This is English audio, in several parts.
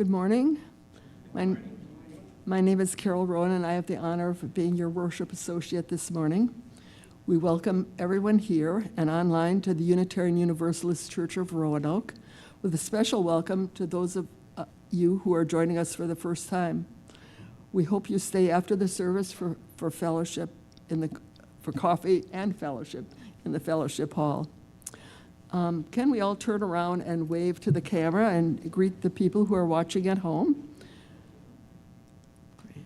Good morning. My name is Carol Rowan, and I have the honor of being your worship associate this morning. We welcome everyone here and online to the Unitarian Universalist Church of Roanoke, with a special welcome to those of you who are joining us for the first time. We hope you stay after the service for fellowship for coffee and fellowship in the fellowship hall. Can we all turn around and wave to the camera and greet the people who are watching at home? Great.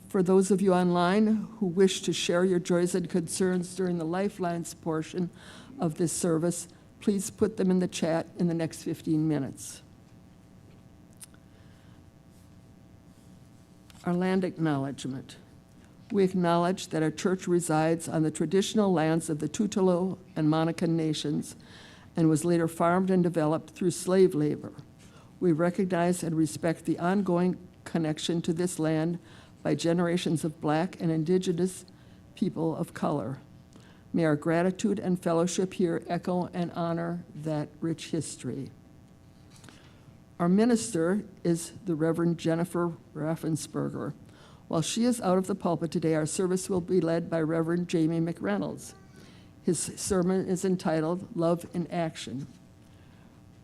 For those of you online who wish to share your joys and concerns during the Lifelines portion of this service, please put them in the chat in the next 15 minutes. Our land acknowledgement. We acknowledge that our church resides on the traditional lands of the Tutelo and Monacan nations and was later farmed and developed through slave labor. We recognize and respect the ongoing connection to this land by generations of Black and Indigenous people of color. May our gratitude and fellowship here echo and honor that rich history. Our minister is the Reverend Jennifer Raffensperger. While she is out of the pulpit today, our service will be led by Reverend Jamie McReynolds. His sermon is entitled Love in Action.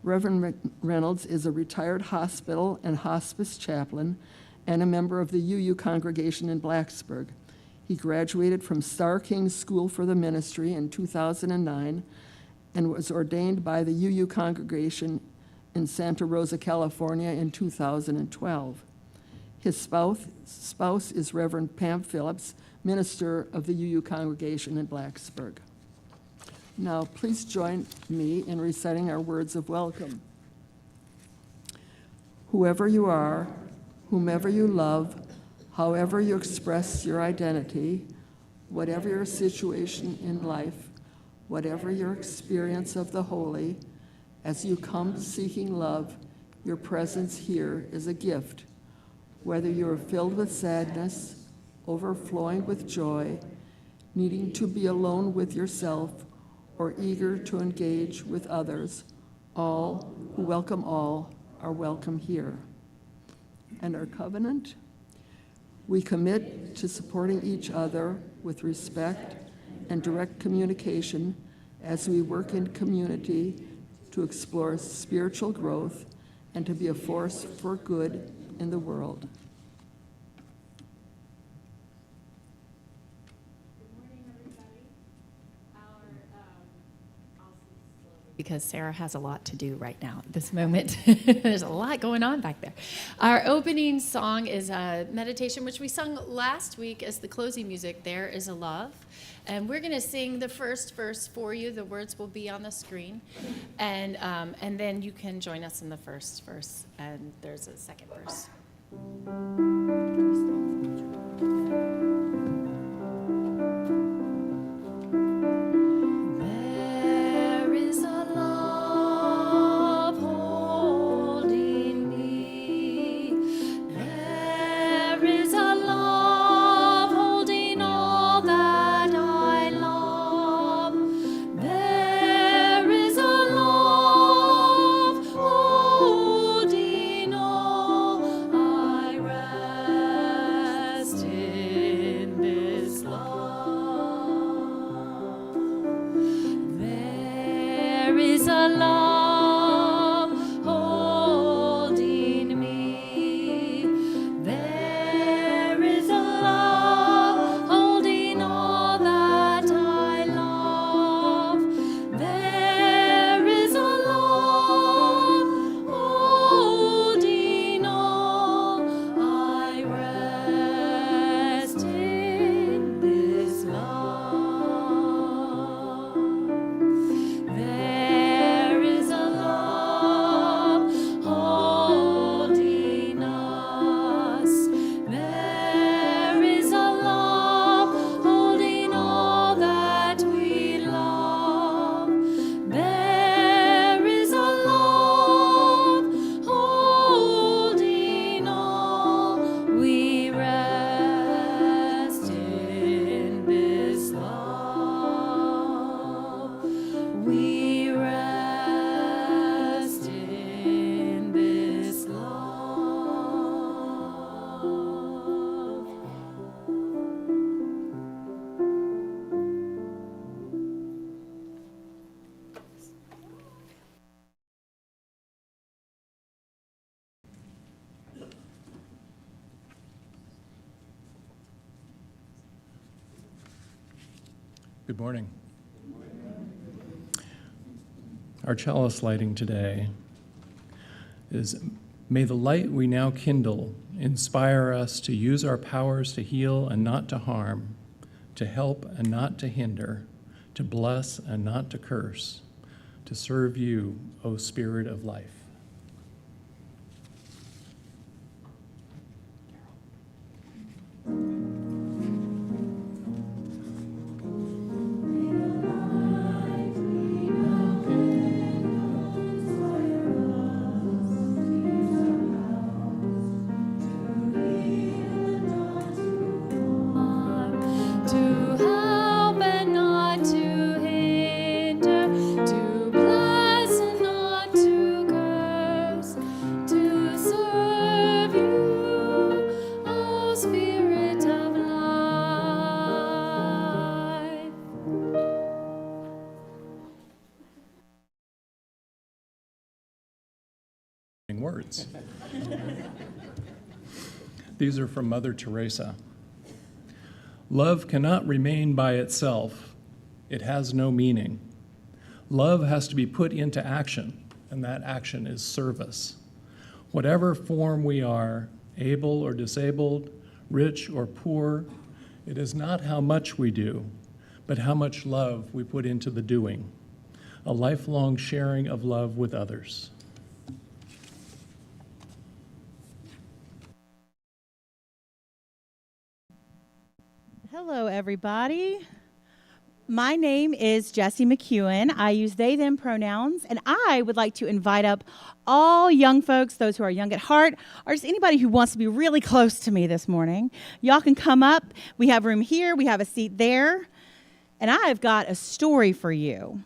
Reverend McReynolds is a retired hospital and hospice chaplain and a member of the UU congregation in Blacksburg. He graduated from Star King School for the Ministry in 2009 and was ordained by the UU congregation in Santa Rosa, California in 2012. His spouse is Reverend Pam Phillips, minister of the UU congregation in Blacksburg. Now, please join me in reciting our words of welcome. Whoever you are, whomever you love, however you express your identity, whatever your situation in life, whatever your experience of the holy, as you come seeking love, your presence here is a gift. Whether you are filled with sadness, overflowing with joy, needing to be alone with yourself, or eager to engage with others, all who welcome all are welcome here. And our covenant? We commit to supporting each other with respect and direct communication as we work in community to explore spiritual growth and to be a force for good in the world. Good morning, everybody. Because Sarah has a lot to do right now at this moment. There's a lot going on back there. Our opening song is a meditation, which we sung last week as the closing music, There Is a Love. And we're going to sing the first verse for you. The words will be on the screen. And then you can join us in the first verse. And there's a second verse. There is a love holding me. There is a love holding all that I love. There is a love holding all. I rest in this love. There is a love holding me. There is a love holding all that I love. There is a love holding all. I rest in this love. There is Good morning. Our chalice lighting today is, may the light we now kindle inspire us to use our powers to heal and not to harm, to help and not to hinder, to bless and not to curse, to serve you, O Spirit of life. Words. These are from Mother Teresa. Love cannot remain by itself. It has no meaning. Love has to be put into action, and that action is service. Whatever form we are, able or disabled, rich or poor, it is not how much we do, but how much love we put into the doing, a lifelong sharing of love with others. Hello, everybody. My name is Jessie McEwen. I use they, them pronouns, and I would like to invite up all young folks, those who are young at heart, or just anybody who wants to be really close to me this morning. Y'all can come up. We have room here. We have a seat there. And I've got a story for you.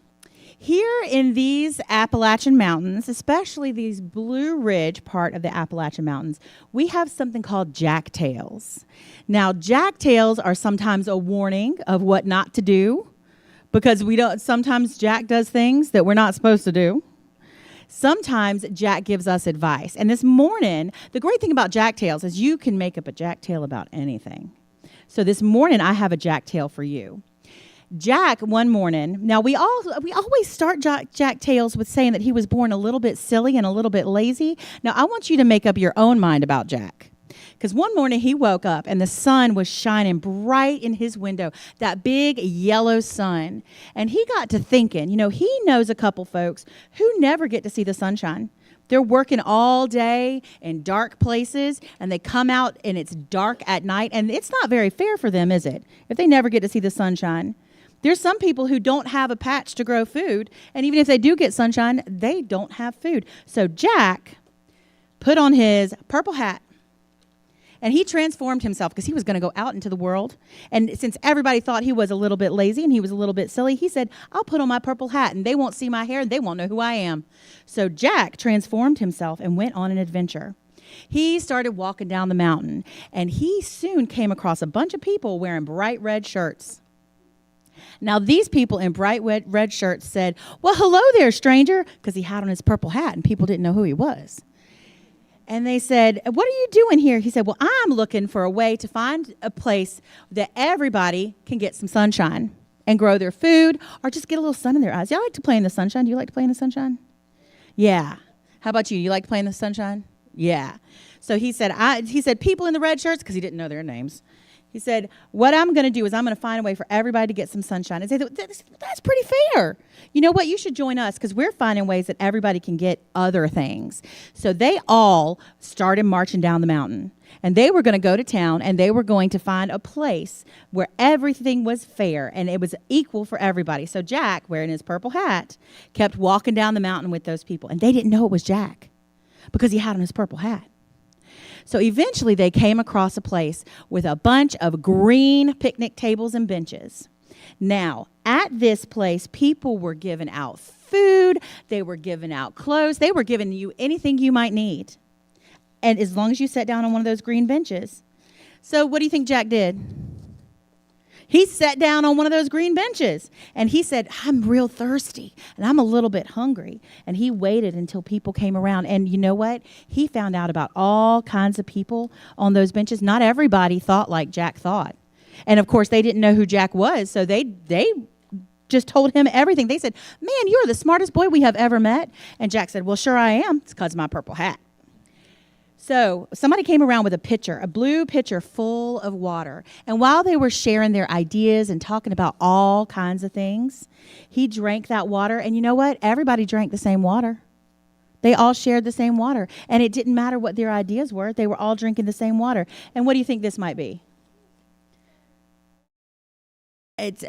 Here in these Appalachian Mountains, especially these Blue Ridge part of the Appalachian Mountains, we have something called jacktails. Now, jacktails are sometimes a warning of what not to do, because sometimes Jack does things that we're not supposed to do. Sometimes Jack gives us advice. And this morning, the great thing about jacktails is you can make up a jacktail about anything. So this morning, I have a jacktail for you. Jack, one morning, now we always start Jack Tales with saying that he was born a little bit silly and a little bit lazy. Now, I want you to make up your own mind about Jack. Because one morning he woke up and the sun was shining bright in his window, that big yellow sun. And he got to thinking, he knows a couple folks who never get to see the sunshine. They're working all day in dark places, and they come out and it's dark at night. And it's not very fair for them, is it, if they never get to see the sunshine? There's some people who don't have a patch to grow food, and even if they do get sunshine, they don't have food. So Jack put on his purple hat, and he transformed himself because he was going to go out into the world. And since everybody thought he was a little bit lazy and he was a little bit silly, he said, I'll put on my purple hat, and they won't see my hair, and they won't know who I am. So Jack transformed himself and went on an adventure. He started walking down the mountain, and he soon came across a bunch of people wearing bright red shirts. Now, these people in bright red shirts said, well, hello there, stranger, because he had on his purple hat and people didn't know who he was. And they said, what are you doing here? He said, well, I'm looking for a way to find a place that everybody can get some sunshine and grow their food or just get a little sun in their eyes. Y'all like to play in the sunshine? Do you like to play in the sunshine? Yeah. How about you? You like to play in the sunshine? Yeah. So he said, people in the red shirts, because he didn't know their names. He said, what I'm going to do is I'm going to find a way for everybody to get some sunshine. And say, that's pretty fair. You know what? You should join us because we're finding ways that everybody can get other things. So they all started marching down the mountain. And they were going to go to town, and they were going to find a place where everything was fair and it was equal for everybody. So Jack, wearing his purple hat, kept walking down the mountain with those people. And they didn't know it was Jack because he had on his purple hat. So eventually they came across a place with a bunch of green picnic tables and benches. Now, at this place, people were giving out food, they were giving out clothes, they were giving you anything you might need. And as long as you sat down on one of those green benches. So what do you think Jack did? He sat down on one of those green benches and he said, I'm real thirsty and I'm a little bit hungry. And he waited until people came around. And you know what? He found out about all kinds of people on those benches. Not everybody thought like Jack thought. And of course, they didn't know who Jack was. So they just told him everything. They said, man, you're the smartest boy we have ever met. And Jack said, well, sure I am. It's because of my purple hat. So somebody came around with a pitcher, a blue pitcher full of water. And while they were sharing their ideas and talking about all kinds of things, he drank that water. And you know what? Everybody drank the same water. They all shared the same water. And it didn't matter what their ideas were. They were all drinking the same water. And what do you think this might be? It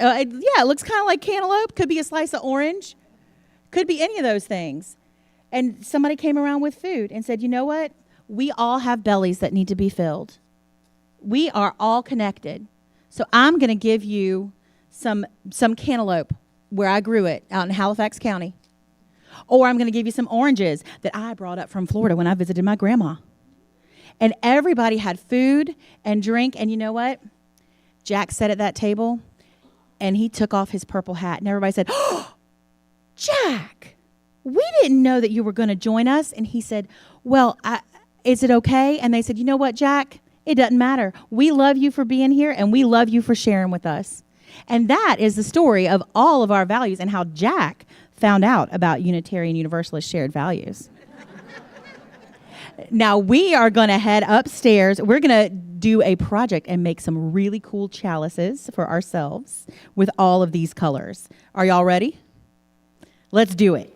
looks kind of like cantaloupe. Could be a slice of orange. Could be any of those things. And somebody came around with food and said, you know what? We all have bellies that need to be filled. We are all connected. So I'm going to give you some cantaloupe where I grew it out in Halifax County. Or I'm going to give you some oranges that I brought up from Florida when I visited my grandma. And everybody had food and drink. And you know what? Jack sat at that table and he took off his purple hat. And everybody said, oh, Jack, we didn't know that you were going to join us. And he said, well, is it okay? And they said, you know what, Jack? It doesn't matter. We love you for being here, and we love you for sharing with us. And that is the story of all of our values and how Jack found out about Unitarian Universalist shared values. Now, we are going to head upstairs. We're going to do a project and make some really cool chalices for ourselves with all of these colors. Are y'all ready? Let's do it.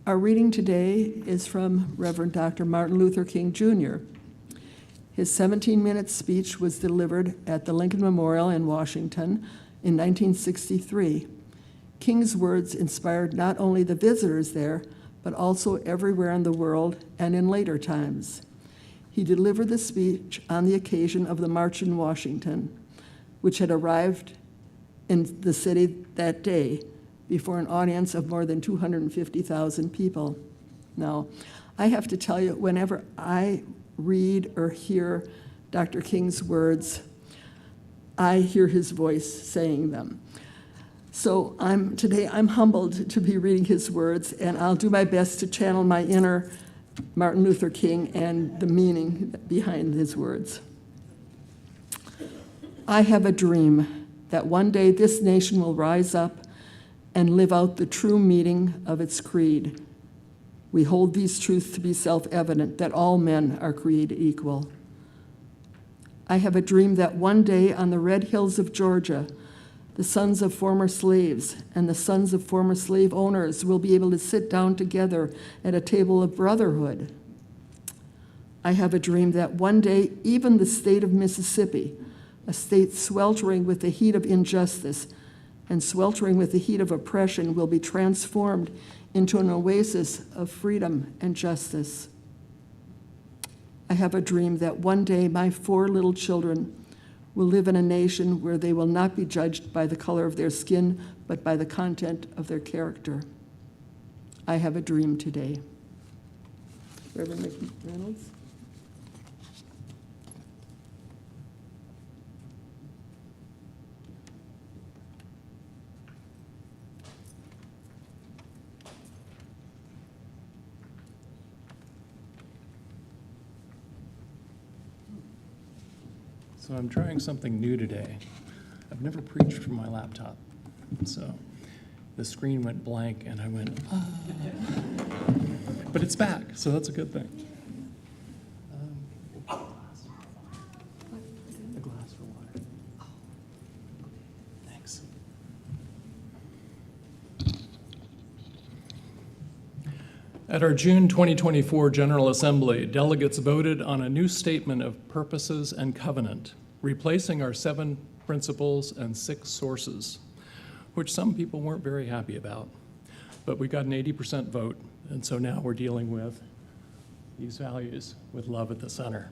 Our reading today is from Reverend Dr. Martin Luther King, Jr. His 17-minute speech was delivered at the Lincoln Memorial in Washington in 1963. King's words inspired not only the visitors there, but also everywhere in the world and in later times. He delivered the speech on the occasion of the March in Washington, which had arrived in the city that day, before an audience of more than 250,000 people. Now, I have to tell you, whenever I read or hear Dr. King's words, I hear his voice saying them. So today I'm humbled to be reading his words, and I'll do my best to channel my inner Martin Luther King and the meaning behind his words. I have a dream that one day this nation will rise up and live out the true meaning of its creed. We hold these truths to be self-evident, that all men are created equal. I have a dream that one day on the red hills of Georgia, the sons of former slaves and the sons of former slave owners will be able to sit down together at a table of brotherhood. I have a dream that one day even the state of Mississippi, a state sweltering with the heat of injustice and sweltering with the heat of oppression, will be transformed into an oasis of freedom and justice. I have a dream that one day my 4 little children will live in a nation where they will not be judged by the color of their skin, but by the content of their character. I have a dream today. Reverend McReynolds? So I'm trying something new today. I've never preached from my laptop. So the screen went blank and I went, ah. But it's back, so that's a good thing. A glass for water. Thanks. At our June 2024 General Assembly, delegates voted on a new statement of purposes and covenant, replacing our 7 principles and 6 sources, which some people weren't very happy about. But we got an 80% vote, and so now we're dealing with these values with love at the center.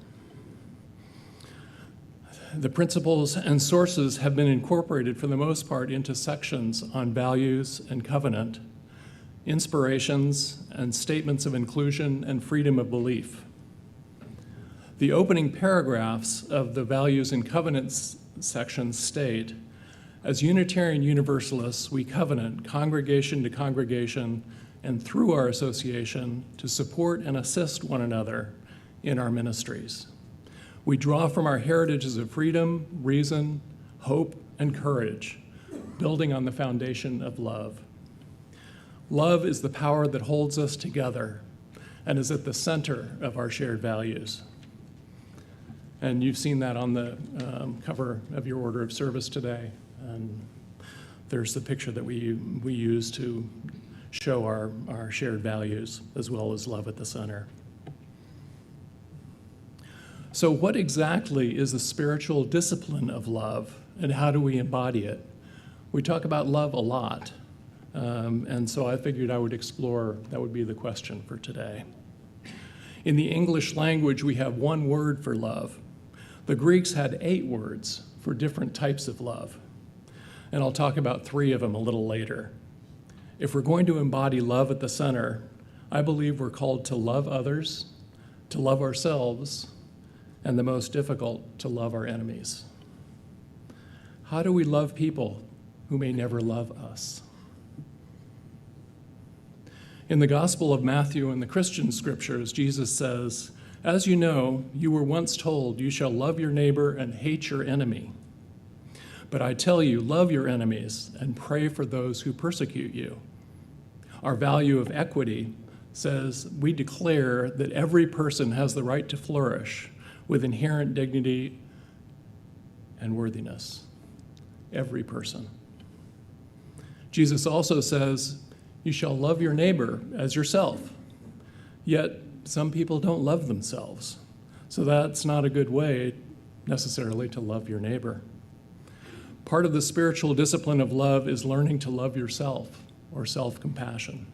The principles and sources have been incorporated for the most part into sections on values and covenant inspirations, and statements of inclusion and freedom of belief. The opening paragraphs of the Values and Covenants section state, as Unitarian Universalists, we covenant congregation to congregation and through our association to support and assist one another in our ministries. We draw from our heritages of freedom, reason, hope, and courage, building on the foundation of love. Love is the power that holds us together and is at the center of our shared values. And you've seen that on the cover of your order of service today. And there's the picture that we use to show our shared values, as well as love at the center. So what exactly is the spiritual discipline of love, and how do we embody it? We talk about love a lot, and so I figured I would explore, that would be the question for today. In the English language, we have one word for love. The Greeks had 8 words for different types of love, and I'll talk about 3 of them a little later. If we're going to embody love at the center, I believe we're called to love others, to love ourselves, and the most difficult, to love our enemies. How do we love people who may never love us? In the Gospel of Matthew and the Christian scriptures, Jesus says, "As you know, you were once told, you shall love your neighbor and hate your enemy. But I tell you, love your enemies and pray for those who persecute you." Our value of equity says we declare that every person has the right to flourish with inherent dignity and worthiness. Every person. Jesus also says, you shall love your neighbor as yourself. Yet some people don't love themselves. So that's not a good way necessarily to love your neighbor. Part of the spiritual discipline of love is learning to love yourself, or self-compassion.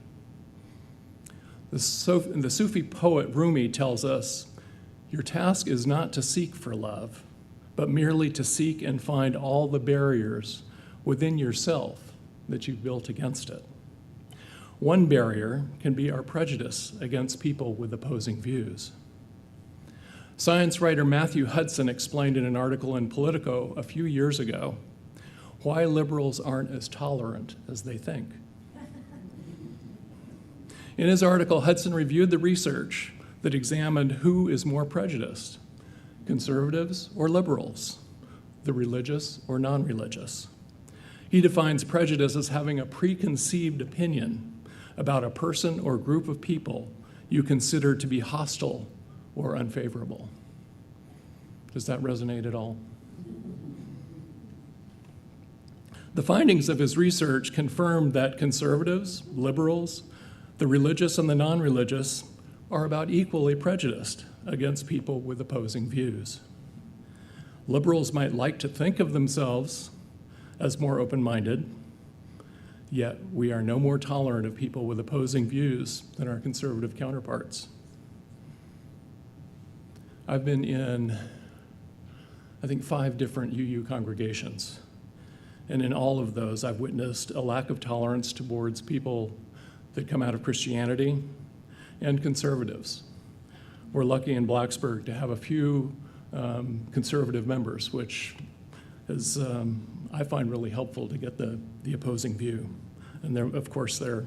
The Sufi poet Rumi tells us, your task is not to seek for love, but merely to seek and find all the barriers within yourself that you've built against it. One barrier can be our prejudice against people with opposing views. Science writer Matthew Hudson explained in an article in Politico a few years ago why liberals aren't as tolerant as they think. In his article, Hudson reviewed the research that examined who is more prejudiced, conservatives or liberals, the religious or non-religious. He defines prejudice as having a preconceived opinion about a person or group of people you consider to be hostile or unfavorable. Does that resonate at all? The findings of his research confirmed that conservatives, liberals, the religious and the non-religious are about equally prejudiced against people with opposing views. Liberals might like to think of themselves as more open-minded, yet we are no more tolerant of people with opposing views than our conservative counterparts. I've been in, I think, 5 different UU congregations, and in all of those I've witnessed a lack of tolerance towards people that come out of Christianity and conservatives. We're lucky in Blacksburg to have a few conservative members, which is, I find really helpful to get the opposing view. And of course, they're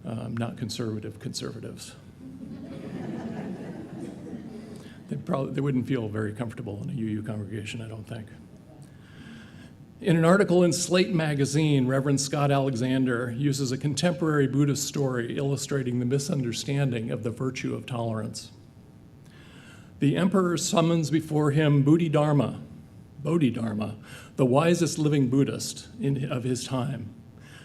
not conservatives. They wouldn't feel very comfortable in a UU congregation, I don't think. In an article in Slate magazine, Reverend Scott Alexander uses a contemporary Buddhist story illustrating the misunderstanding of the virtue of tolerance. The emperor summons before him Bodhidharma, the wisest living Buddhist of his time,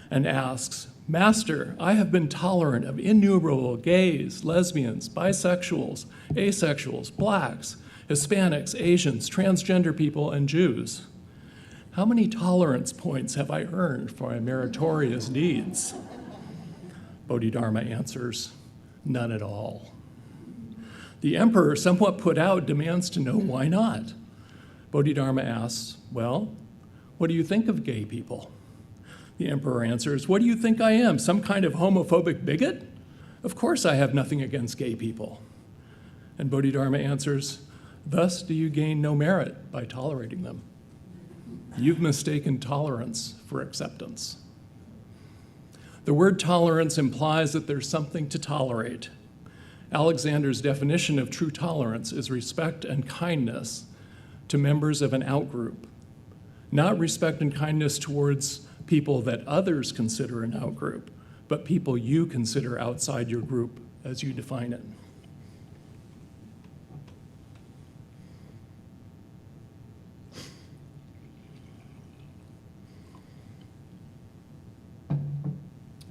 and asks, "Master, I have been tolerant of innumerable gays, lesbians, bisexuals, asexuals, blacks, Hispanics, Asians, transgender people, and Jews. How many tolerance points have I earned for my meritorious deeds?" Bodhidharma answers, "None at all." The emperor, somewhat put out, demands to know why not. Bodhidharma asks, "Well, what do you think of gay people?" The emperor answers, "What do you think I am, some kind of homophobic bigot? Of course I have nothing against gay people." And Bodhidharma answers, "Thus do you gain no merit by tolerating them. You've mistaken tolerance for acceptance." The word tolerance implies that there's something to tolerate. Alexander's definition of true tolerance is respect and kindness to members of an outgroup, not respect and kindness towards people that others consider an outgroup, but people you consider outside your group as you define it.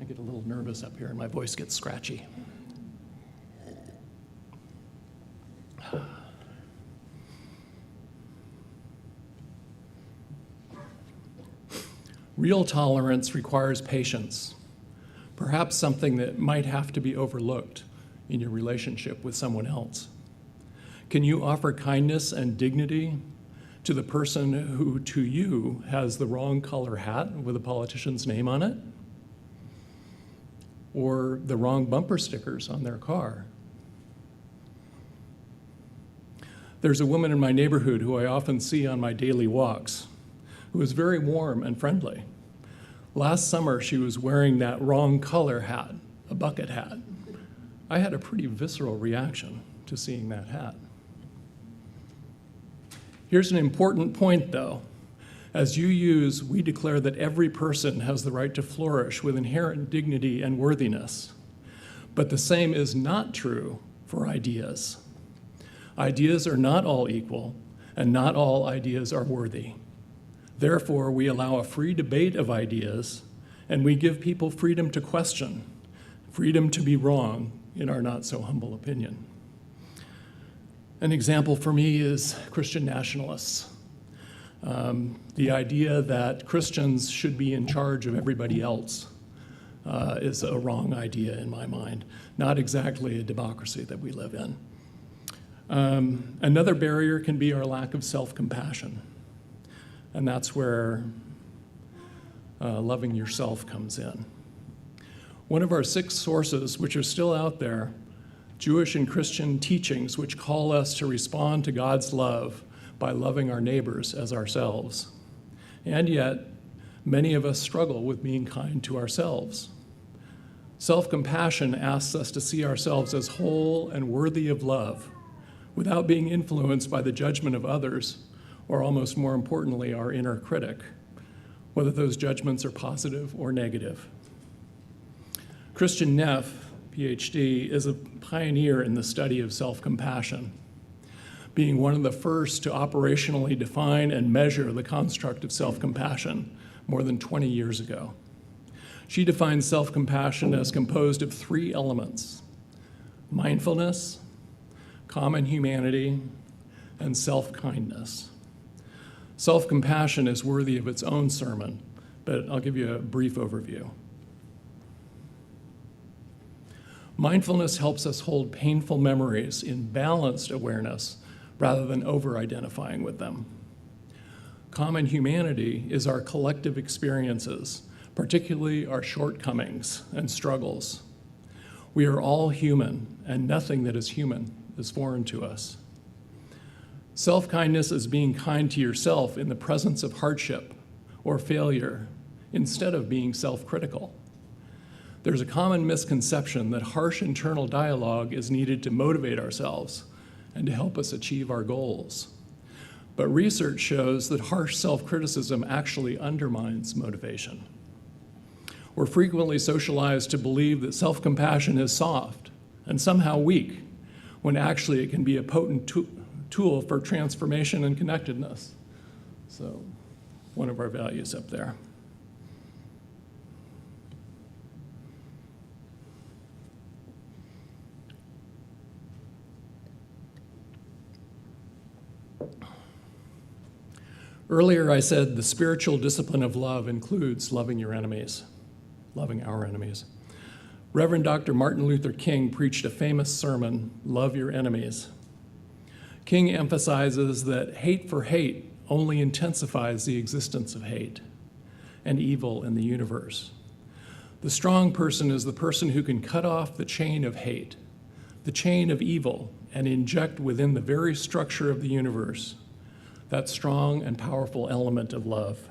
I get a little nervous up here and my voice gets scratchy. Real tolerance requires patience, perhaps something that might have to be overlooked in your relationship with someone else. Can you offer kindness and dignity to the person who, to you, has the wrong color hat with a politician's name on it? Or the wrong bumper stickers on their car? There's a woman in my neighborhood who I often see on my daily walks, who is very warm and friendly. Last summer, she was wearing that wrong color hat, a bucket hat. I had a pretty visceral reaction to seeing that hat. Here's an important point, though. As you use, we declare that every person has the right to flourish with inherent dignity and worthiness. But the same is not true for ideas. Ideas are not all equal, and not all ideas are worthy. Therefore, we allow a free debate of ideas, and we give people freedom to question, freedom to be wrong, in our not so humble opinion. An example for me is Christian nationalists. The idea that Christians should be in charge of everybody else is a wrong idea in my mind, not exactly a democracy that we live in. Another barrier can be our lack of self-compassion. And that's where loving yourself comes in. One of our 6 sources, which are still out there, Jewish and Christian teachings, which call us to respond to God's love by loving our neighbors as ourselves. And yet, many of us struggle with being kind to ourselves. Self-compassion asks us to see ourselves as whole and worthy of love, without being influenced by the judgment of others, or almost more importantly, our inner critic, whether those judgments are positive or negative. Christian Neff, PhD, is a pioneer in the study of self-compassion, being one of the first to operationally define and measure the construct of self-compassion more than 20 years ago. She defines self-compassion as composed of 3 elements: mindfulness, common humanity, and self-kindness. Self-compassion is worthy of its own sermon, but I'll give you a brief overview. Mindfulness helps us hold painful memories in balanced awareness rather than over-identifying with them. Common humanity is our collective experiences, particularly our shortcomings and struggles. We are all human, and nothing that is human is foreign to us. Self-kindness is being kind to yourself in the presence of hardship or failure, instead of being self-critical. There's a common misconception that harsh internal dialogue is needed to motivate ourselves and to help us achieve our goals. But research shows that harsh self-criticism actually undermines motivation. We're frequently socialized to believe that self-compassion is soft and somehow weak, when actually it can be a potent tool for transformation and connectedness. So, one of our values up there. Earlier I said the spiritual discipline of love includes loving your enemies, loving our enemies. Reverend Dr. Martin Luther King preached a famous sermon, Love Your Enemies. King emphasizes that hate for hate only intensifies the existence of hate. and evil in the universe. The strong person is the person who can cut off the chain of hate, the chain of evil, and inject within the very structure of the universe that strong and powerful element of love.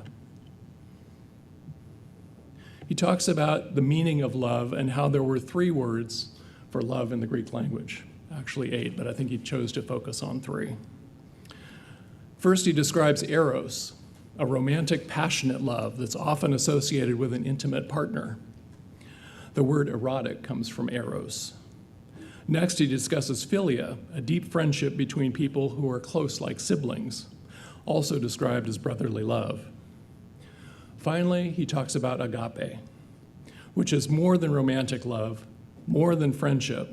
He talks about the meaning of love and how there were 3 words for love in the Greek language. Actually 8, but I think he chose to focus on 3. First, he describes eros, a romantic, passionate love that's often associated with an intimate partner. The word erotic comes from eros. Next, he discusses philia, a deep friendship between people who are close like siblings, also described as brotherly love. Finally, he talks about agape, which is more than romantic love, more than friendship.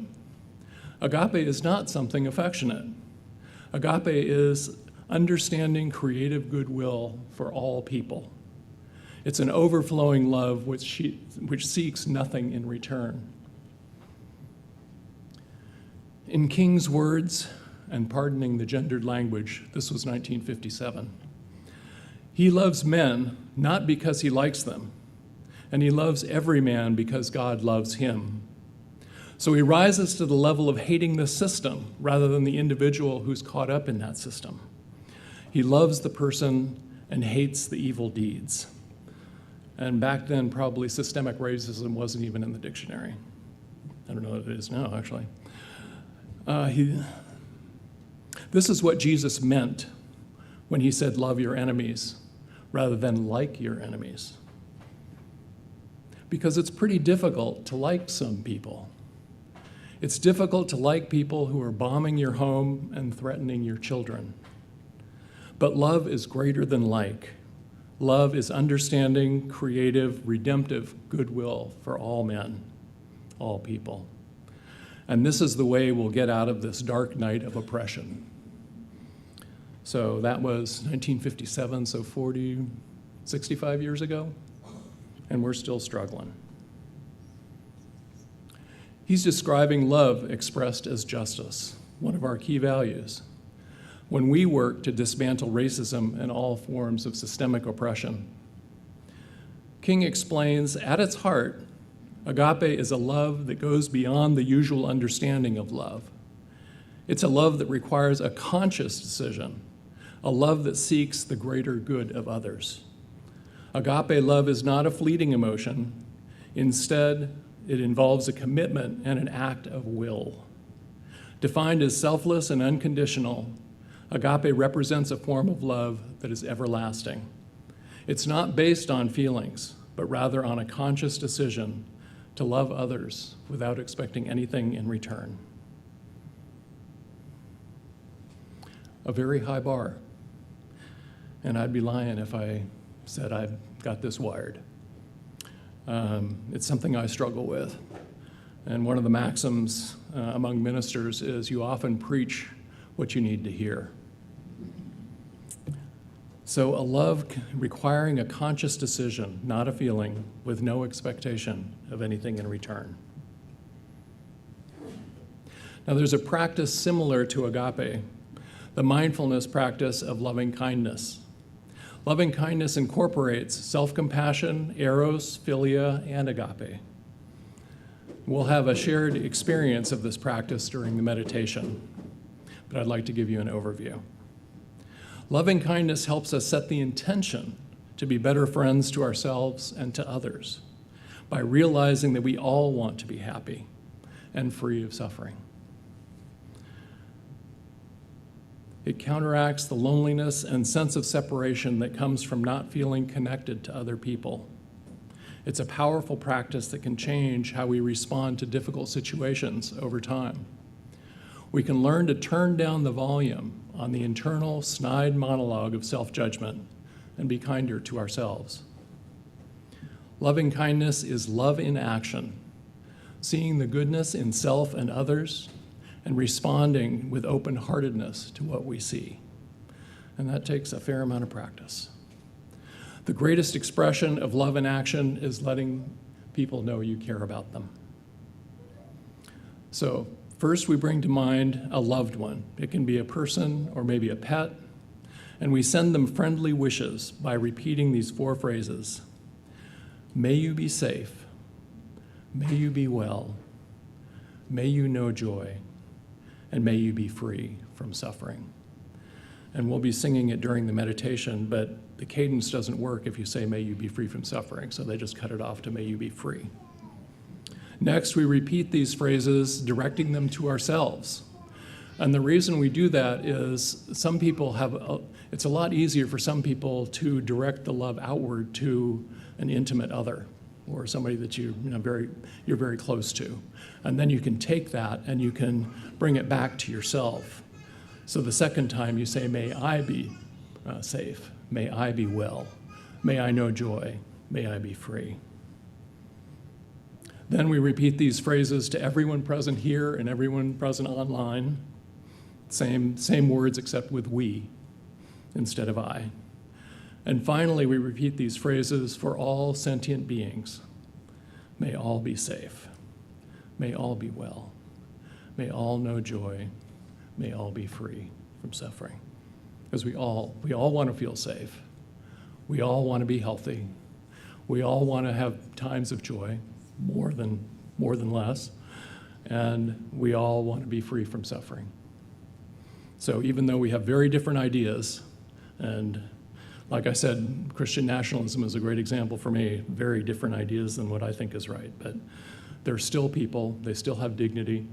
Agape is not something affectionate. Agape is understanding creative goodwill for all people. It's an overflowing love which seeks nothing in return. In King's words, and pardoning the gendered language, this was 1957, he loves men not because he likes them, and he loves every man because God loves him. So he rises to the level of hating the system rather than the individual who's caught up in that system. He loves the person and hates the evil deeds. And back then, probably systemic racism wasn't even in the dictionary. I don't know what it is now, actually. This is what Jesus meant when he said, love your enemies, rather than like your enemies. Because it's pretty difficult to like some people. It's difficult to like people who are bombing your home and threatening your children. But love is greater than like. Love is understanding, creative, redemptive goodwill for all men, all people. And this is the way we'll get out of this dark night of oppression. So that was 1957, so 65 years ago, and we're still struggling. He's describing love expressed as justice, one of our key values. When we work to dismantle racism and all forms of systemic oppression. King explains, at its heart, agape is a love that goes beyond the usual understanding of love. It's a love that requires a conscious decision, a love that seeks the greater good of others. Agape love is not a fleeting emotion. Instead, it involves a commitment and an act of will. Defined as selfless and unconditional, agape represents a form of love that is everlasting. It's not based on feelings, but rather on a conscious decision to love others without expecting anything in return. A very high bar. And I'd be lying if I said I've got this wired. It's something I struggle with. And one of the maxims among ministers is you often preach what you need to hear. So a love requiring a conscious decision, not a feeling, with no expectation of anything in return. Now there's a practice similar to agape, the mindfulness practice of loving kindness. Loving kindness incorporates self-compassion, eros, philia, and agape. We'll have a shared experience of this practice during the meditation, but I'd like to give you an overview. Loving kindness helps us set the intention to be better friends to ourselves and to others by realizing that we all want to be happy and free of suffering. It counteracts the loneliness and sense of separation that comes from not feeling connected to other people. It's a powerful practice that can change how we respond to difficult situations over time. We can learn to turn down the volume on the internal snide monologue of self-judgment and be kinder to ourselves. Loving kindness is love in action, seeing the goodness in self and others, and responding with open-heartedness to what we see. And that takes a fair amount of practice. The greatest expression of love in action is letting people know you care about them. So first we bring to mind a loved one. It can be a person or maybe a pet, and we send them friendly wishes by repeating these 4 phrases. May you be safe. May you be well. May you know joy. And may you be free from suffering. And we'll be singing it during the meditation, but the cadence doesn't work if you say, may you be free from suffering. So they just cut it off to may you be free. Next, we repeat these phrases, directing them to ourselves. And the reason we do that is some people it's a lot easier for some people to direct the love outward to an intimate other or somebody that you're very close to. And then you can take that and you can bring it back to yourself. So the second time you say, may I be safe, may I be well, may I know joy, may I be free. Then we repeat these phrases to everyone present here and everyone present online. Same words except with we instead of I. And finally, we repeat these phrases for all sentient beings. May all be safe. May all be well. May all know joy. May all be free from suffering. Because we all want to feel safe. We all want to be healthy. We all want to have times of joy, more than less. And we all want to be free from suffering. So even though we have very different ideas, and like I said, Christian nationalism is a great example for me, very different ideas than what I think is right, but they're still people, they still have dignity,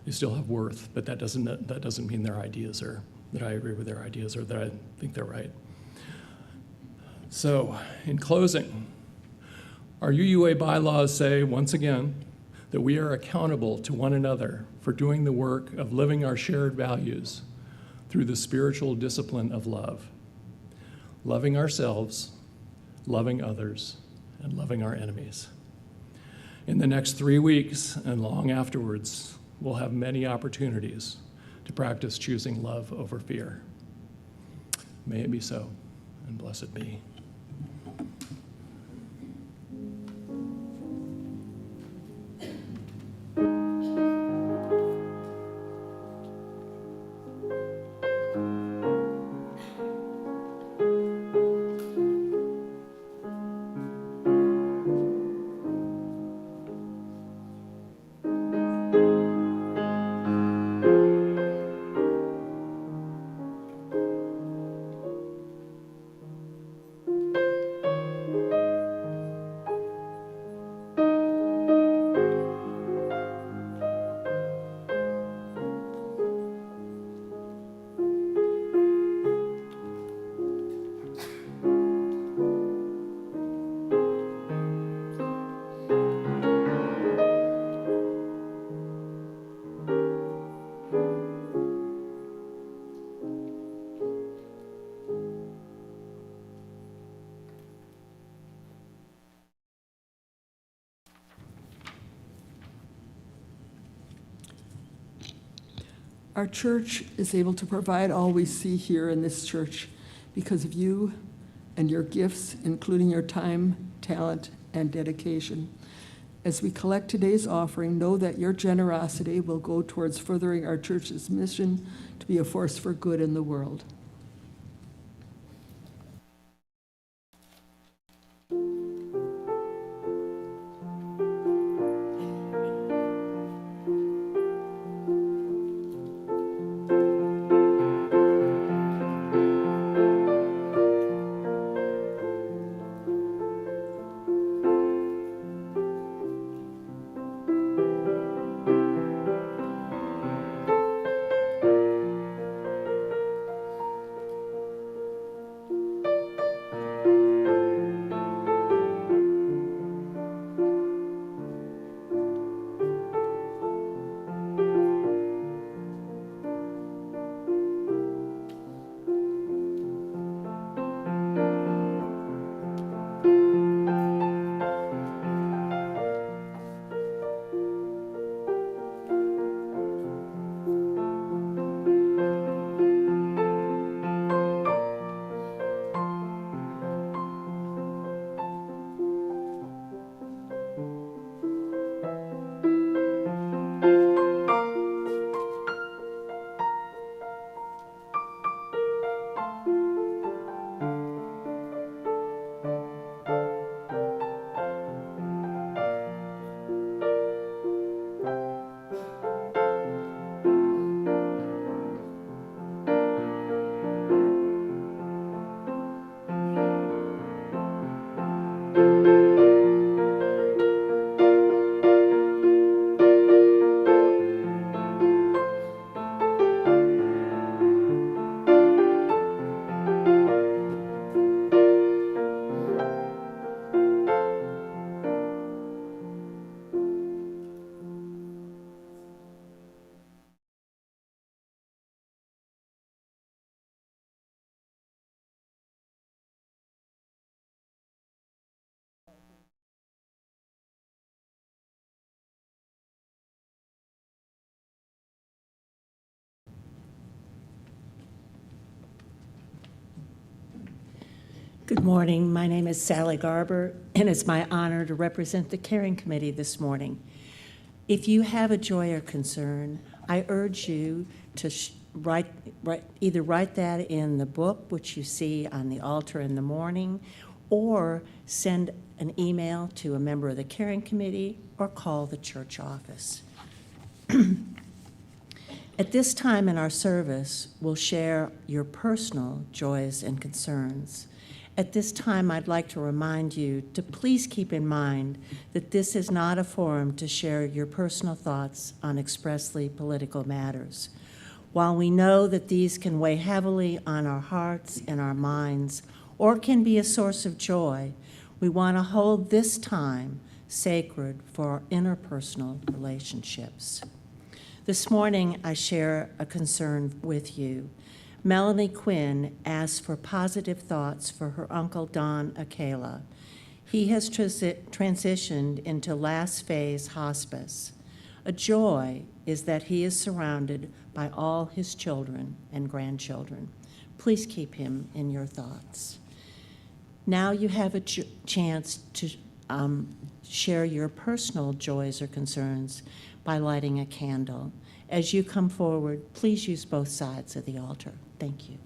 they still have worth, but that doesn't mean their ideas are, that I agree with their ideas or that I think they're right. So, in closing, our UUA bylaws say, once again, that we are accountable to one another for doing the work of living our shared values through the spiritual discipline of love, loving ourselves, loving others, and loving our enemies. In the next 3 weeks and long afterwards, we'll have many opportunities to practice choosing love over fear. May it be so, and blessed be. Our church is able to provide all we see here in this church because of you and your gifts, including your time, talent, and dedication. As we collect today's offering, know that your generosity will go towards furthering our church's mission to be a force for good in the world. Good morning. My name is Sally Garber, and it's my honor to represent the Caring Committee this morning. If you have a joy or concern, I urge you to either write that in the book, which you see on the altar in the morning, or send an email to a member of the Caring Committee, or call the church office. At this time in our service, we'll share your personal joys and concerns. At this time, I'd like to remind you to please keep in mind that this is not a forum to share your personal thoughts on expressly political matters. While we know that these can weigh heavily on our hearts and our minds, or can be a source of joy, we want to hold this time sacred for our interpersonal relationships. This morning, I share a concern with you. Melanie Quinn asked for positive thoughts for her uncle Don Akela. He has transitioned into last phase hospice. A joy is that he is surrounded by all his children and grandchildren. Please keep him in your thoughts. Now you have a chance to share your personal joys or concerns by lighting a candle. As you come forward, please use both sides of the altar. Thank you.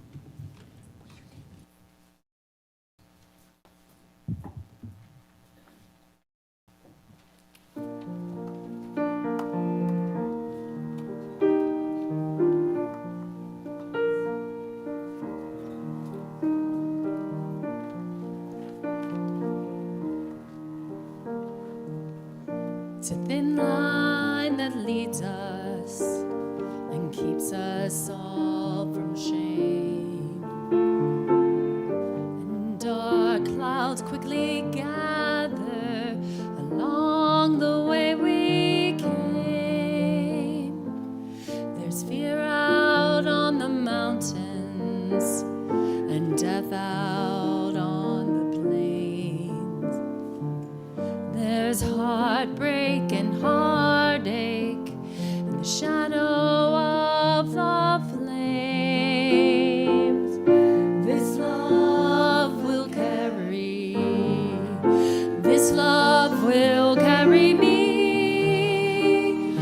It's a thin line that leads us and keeps us all from shame. And dark clouds quickly gather along the way we came. There's fear out on the mountains and death out on the plains. There's heartbreak and heartache in the shadow of the flames. This love will carry, this love will carry me.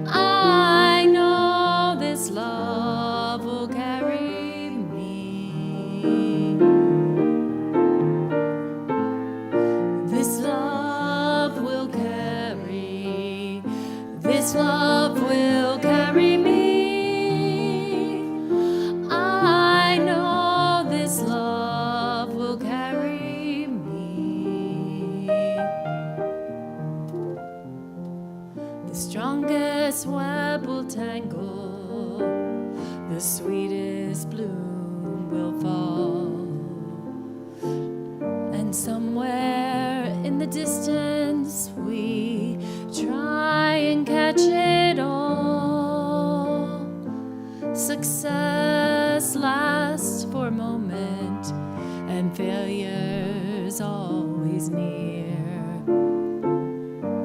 I know this love will carry me. This love will carry, this love will carry me. I know this love will carry me. The strongest web will tangle, the sweetest bloom will fall. And somewhere in the distance we try and catch it all. Success lasts for a moment and failure's always near.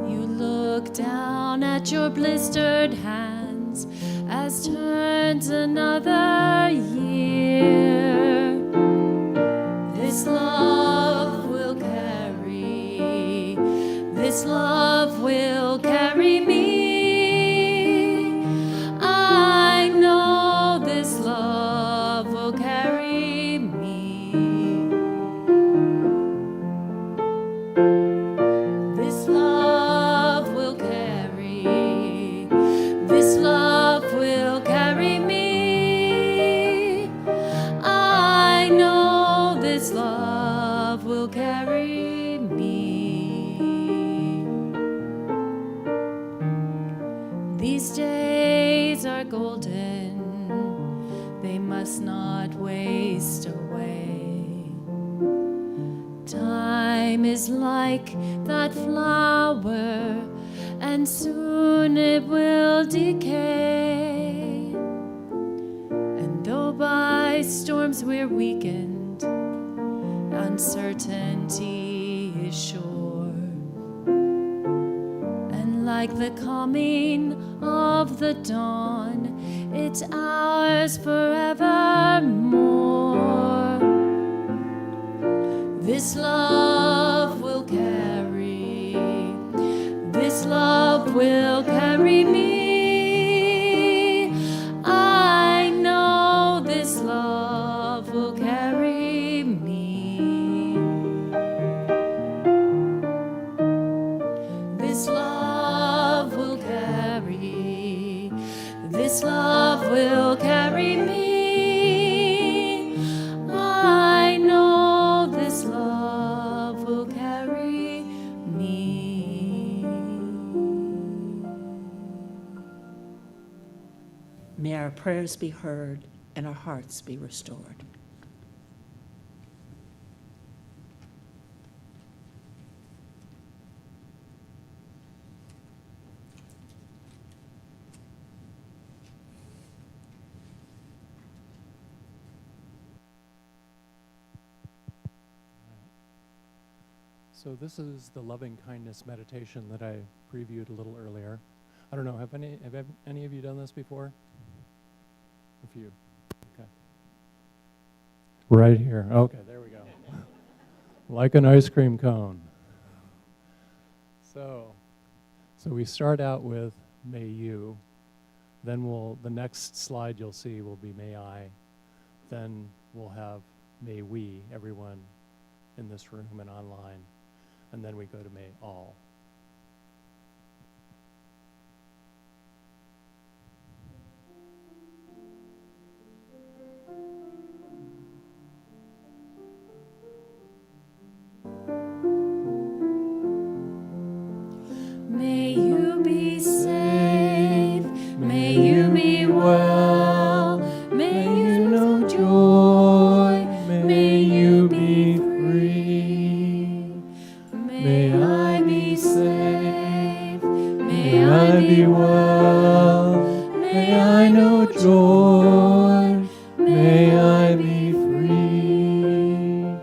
You look down at your blistered hands as turns another year. This love will carry, this love will carry me. I know this love will carry me. This love will carry, this love will carry me. I know this love will carry me. These days are golden, they must not waste away. Time is like that flower, and soon it will decay. And though by storms we're weakened, uncertainty is sure. And like the coming of the dawn, it's ours forevermore. This love will carry, this love will carry me. I know this love will carry me. This love will carry, this love will carry me. I know this love will carry me. May our prayers be heard and our hearts be restored. So this is the loving kindness meditation that I previewed a little earlier. I don't know, have any of you done this before? A few. Okay. Right here. Okay, there we go. Like an ice cream cone. So we start out with may you. Then the next slide you'll see will be may I. Then we'll have may we, everyone in this room and online. And then we go to may all. May you be safe, may you be well, may you know joy, may you be free. May I be safe, may I be well, may I know joy, may I be free.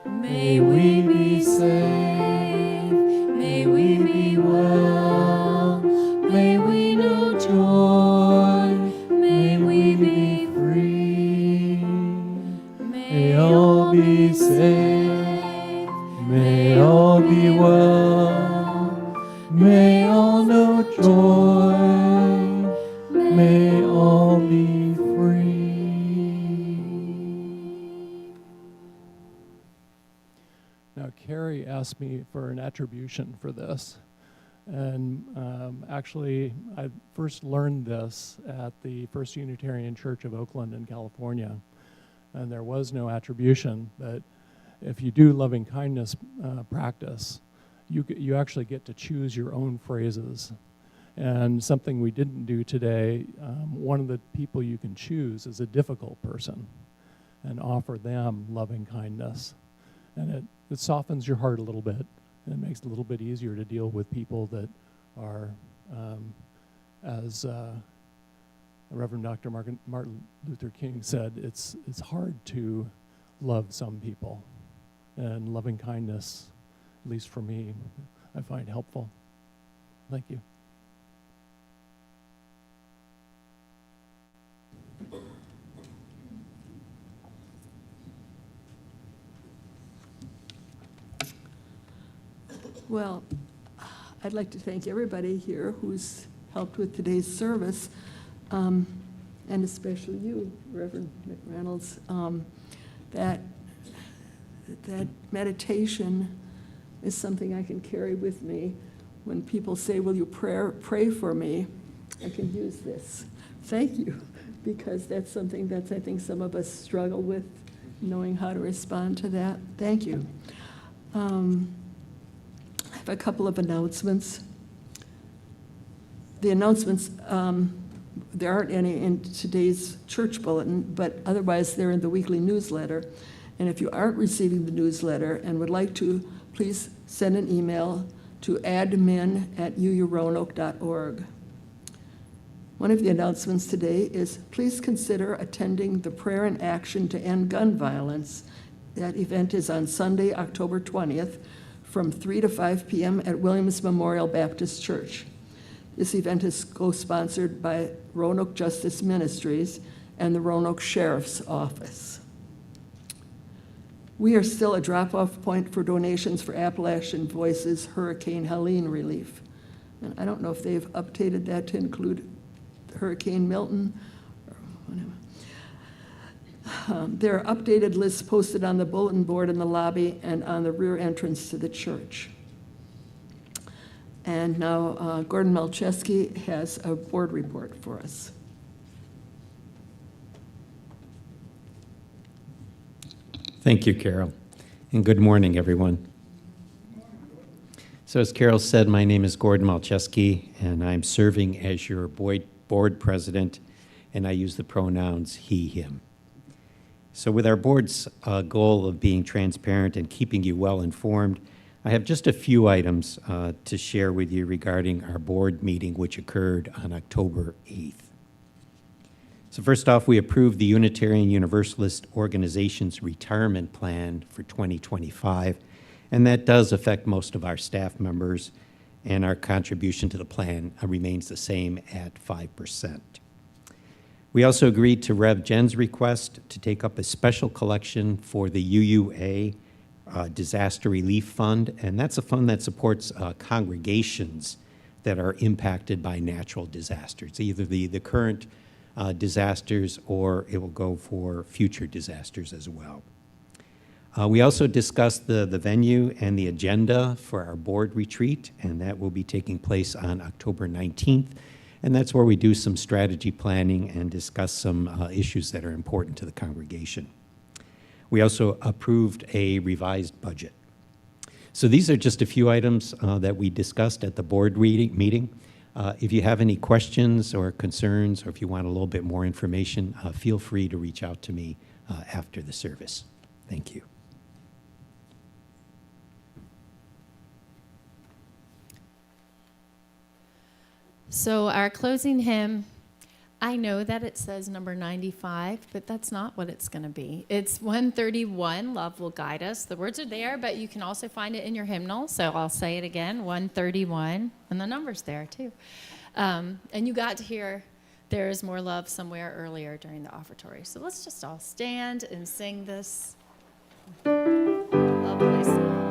May we be safe, may we be well, may we know joy, may we be free. May all be safe, may all be well, may all know joy, may all be free. Now, Carrie asked me for an attribution for this. And actually, I first learned this at the First Unitarian Church of Oakland in California. And there was no attribution, but if you do loving kindness practice, you actually get to choose your own phrases. And something we didn't do today, one of the people you can choose is a difficult person and offer them loving kindness. And it softens your heart a little bit. And it makes it a little bit easier to deal with people that are, as Reverend Dr. Martin Luther King said, it's hard to love some people. And loving kindness, at least for me, I find helpful. Thank you. Well, I'd like to thank everybody here who's helped with today's service, and especially you, Reverend McReynolds. That meditation is something I can carry with me. When people say, will you pray for me, I can use this. Thank you, because that's something that I think some of us struggle with, knowing how to respond to that. Thank you. I have a couple of announcements. The announcements, there aren't any in today's church bulletin, but otherwise they're in the weekly newsletter. And if you aren't receiving the newsletter and would like to, please send an email to admin@uuroanoke.org. One of the announcements today is please consider attending the Prayer in Action to End Gun Violence. That event is on Sunday, October 20th, from 3 to 5 p.m. at Williams Memorial Baptist Church. This event is co-sponsored by Roanoke Justice Ministries and the Roanoke Sheriff's Office. We are still a drop-off point for donations for Appalachian Voices Hurricane Helene relief. And I don't know if they've updated that to include Hurricane Milton. Or whatever. There are updated lists posted on the bulletin board in the lobby and on the rear entrance to the church. And now Gordon Malczewski has a board report for us. Thank you, Carol, and good morning, everyone. So as Carol said, my name is Gordon Malczewski, and I'm serving as your board president, and I use the pronouns he, him. So with our board's goal of being transparent and keeping you well informed, I have just a few items to share with you regarding our board meeting, which occurred on October 8th. So first off, we approved the Unitarian Universalist organization's retirement plan for 2025, and that does affect most of our staff members, and our contribution to the plan remains the same at 5%. We also agreed to Rev Jen's request to take up a special collection for the UUA Disaster Relief Fund, and that's a fund that supports congregations that are impacted by natural disasters, either the current disasters, or it will go for future disasters as well. We also discussed the venue and the agenda for our board retreat, and that will be taking place on October 19th, and that's where we do some strategy planning and discuss some issues that are important to the congregation. We also approved a revised budget. So these are just a few items that we discussed at the board meeting. If you have any questions or concerns, or if you want a little bit more information, feel free to reach out to me after the service. Thank you. So our closing hymn, I know that it says number 95, but that's not what it's going to be. It's 131, Love Will Guide Us. The words are there, but you can also find it in your hymnal. So I'll say it again, 131, and the number's there too. And you got to hear There Is More Love somewhere earlier during the offertory. So let's just all stand and sing this lovely song.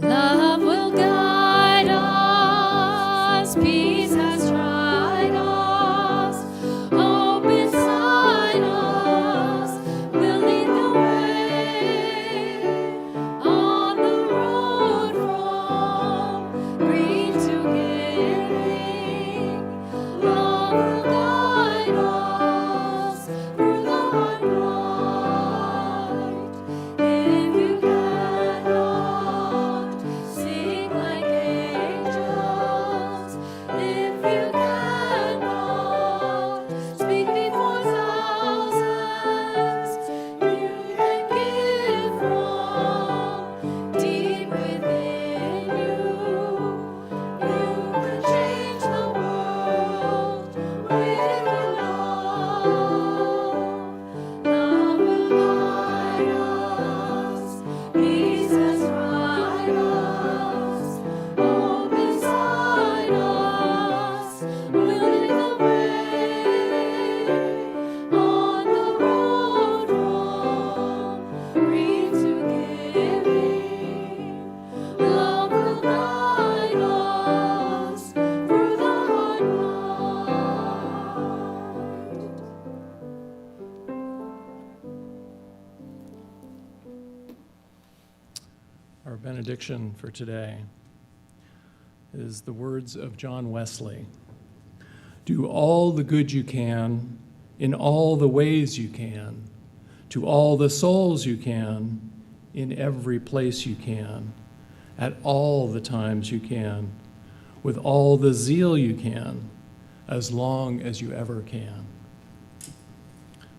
Love will guide us, peace has tried us, hope inside us will lead the way on the road from green to giving. Love will guide us through the hard night. If you cannot sing like angels, if you cannot speak before thousands, you can give from deep within you. You can change the world with your love. Love will guide us, peace has tried us, hope inside us will lead the way on the road from green to giving. Love will guide us through the hard night. Our benediction for today is the words of John Wesley. Do all the good you can, in all the ways you can, to all the souls you can, in every place you can, at all the times you can, with all the zeal you can, as long as you ever can.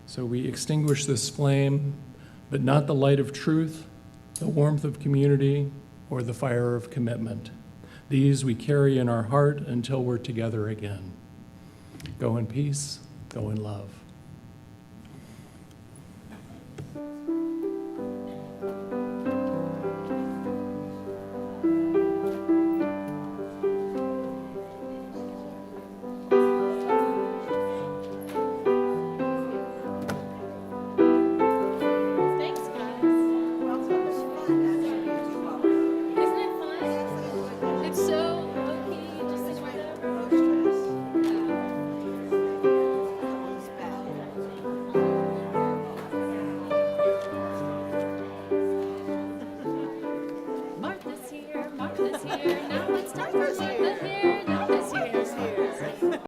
So we extinguish this flame, but not the light of truth, the warmth of community, or the fire of commitment. These we carry in our heart until we're together again. Go in peace, go in love. Thanks, guys. Isn't it fun? It's so low-key, just sit right there. Martha's here, Martha's here.